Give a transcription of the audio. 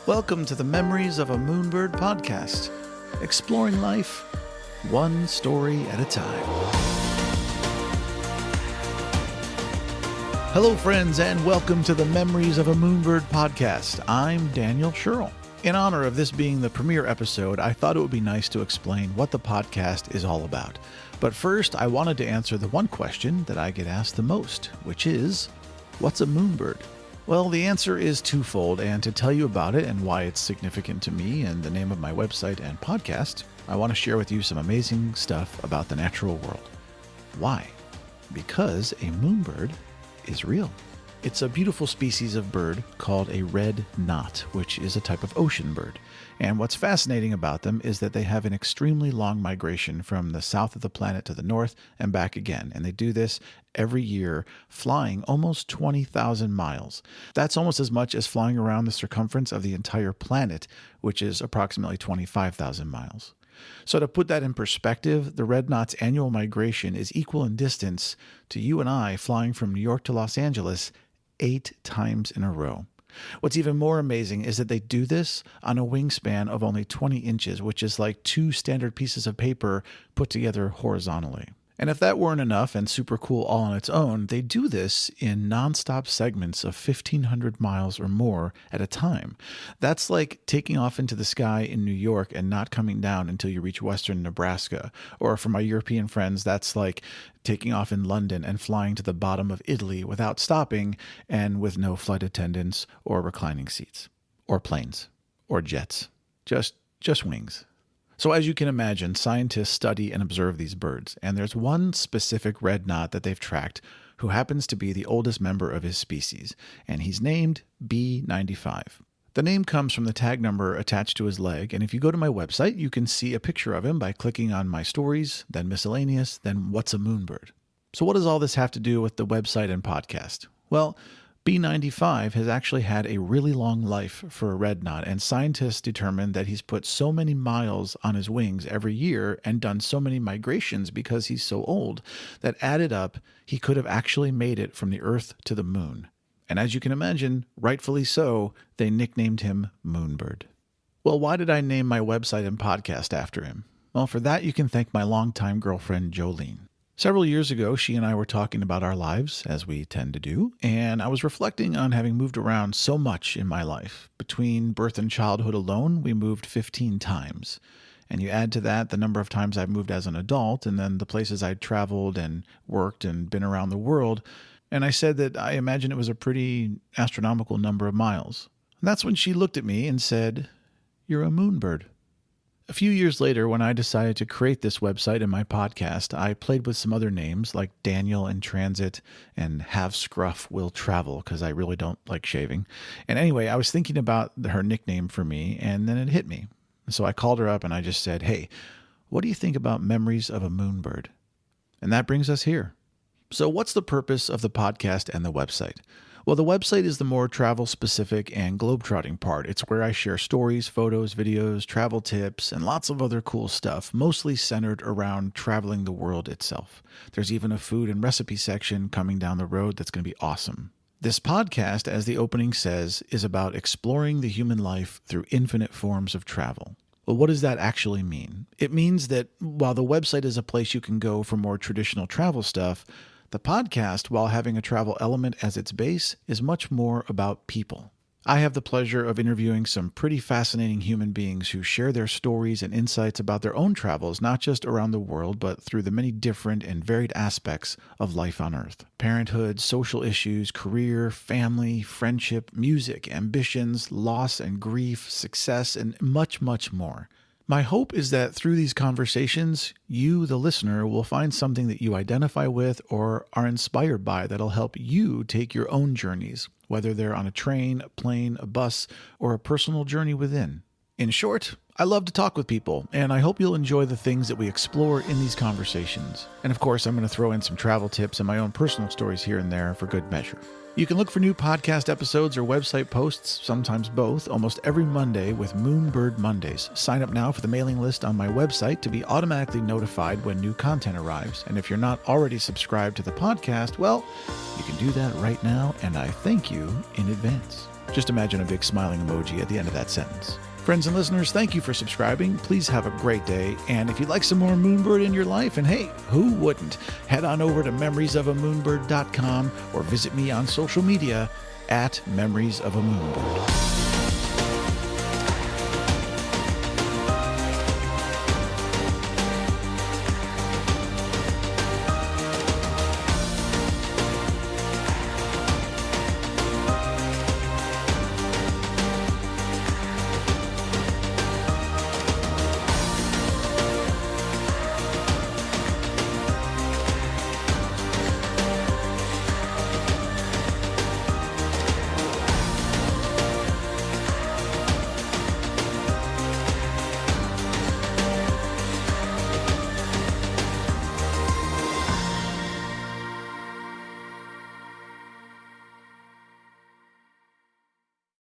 Welcome to the Memories of a Moonbird podcast, exploring life one story at a time. Hello, friends, and welcome to the Memories of a Moonbird podcast. I'm Daniel Sherrill. In honor of this being the premiere episode, I thought it would be nice to explain what the podcast is all about. But first, I wanted to answer the one question that I get asked the most, which is, what's a moonbird? Well, the answer is twofold, and to tell you about it and why it's significant to me and the name of my website and podcast, I want to share with you some amazing stuff about the natural world. Why? Because a moonbird is real. It's a beautiful species of bird called a red knot, which is a type of ocean bird. And what's fascinating about them is that they have an extremely long migration from the south of the planet to the north and back again. And they do this every year, flying almost 20,000 miles. That's almost as much as flying around the circumference of the entire planet, which is approximately 25,000 miles. So to put that in perspective, the red knot's annual migration is equal in distance to you and I flying from New York to Los Angeles 8 times in a row. What's even more amazing is that they do this on a wingspan of only 20 inches, which is like 2 standard pieces of paper put together horizontally. And if that weren't enough and super cool all on its own, they do this in nonstop segments of 1,500 miles or more at a time. That's like taking off into the sky in New York and not coming down until you reach western Nebraska. Or for my European friends, that's like taking off in London and flying to the bottom of Italy without stopping and with no flight attendants or reclining seats. Or planes. Or jets. Just wings. So as you can imagine, scientists study and observe these birds, and there's one specific red knot that they've tracked who happens to be the oldest member of his species, and he's named B95. The name comes from the tag number attached to his leg, and if you go to my website, you can see a picture of him by clicking on My Stories, then Miscellaneous, then What's a Moonbird? So what does all this have to do with the website and podcast? Well, B95 has actually had a really long life for a red knot, and scientists determined that he's put so many miles on his wings every year and done so many migrations because he's so old that added up, he could have actually made it from the Earth to the moon. And as you can imagine, rightfully so, they nicknamed him Moonbird. Well, why did I name my website and podcast after him? Well, for that you can thank my longtime girlfriend, Jolene. Several years ago, she and I were talking about our lives, as we tend to do, and I was reflecting on having moved around so much in my life. Between birth and childhood alone, we moved 15 times. And you add to that the number of times I've moved as an adult, and then the places I'd traveled and worked and been around the world, and I said that I imagine it was a pretty astronomical number of miles. And that's when she looked at me and said, "You're a moonbird." A few years later, when I decided to create this website and my podcast, I played with some other names like Daniel in Transit and Have Scruff Will Travel, because I really don't like shaving. And anyway, I was thinking about her nickname for me, and then it hit me. So I called her up and I just said, "Hey, what do you think about Memories of a Moonbird?" And that brings us here. So what's the purpose of the podcast and the website? Well, the website is the more travel-specific and globetrotting part. It's where I share stories, photos, videos, travel tips, and lots of other cool stuff, mostly centered around traveling the world itself. There's even a food and recipe section coming down the road that's going to be awesome. This podcast, as the opening says, is about exploring the human life through infinite forms of travel. Well, what does that actually mean? It means that while the website is a place you can go for more traditional travel stuff, the podcast, while having a travel element as its base, is much more about people. I have the pleasure of interviewing some pretty fascinating human beings who share their stories and insights about their own travels, not just around the world, but through the many different and varied aspects of life on Earth. Parenthood, social issues, career, family, friendship, music, ambitions, loss and grief, success, and much, much more. My hope is that through these conversations, you, the listener, will find something that you identify with or are inspired by that'll help you take your own journeys, whether they're on a train, a plane, a bus, or a personal journey within. In short, I love to talk with people, and I hope you'll enjoy the things that we explore in these conversations. And of course, I'm going to throw in some travel tips and my own personal stories here and there for good measure. You can look for new podcast episodes or website posts, sometimes both, almost every Monday with Moonbird Mondays. Sign up now for the mailing list on my website to be automatically notified when new content arrives. And if you're not already subscribed to the podcast, well, you can do that right now, and I thank you in advance. Just imagine a big smiling emoji at the end of that sentence. Friends and listeners, thank you for subscribing. Please have a great day. And if you'd like some more Moonbird in your life, and hey, who wouldn't? Head on over to memoriesofamoonbird.com or visit me on social media at Memories of a Moonbird.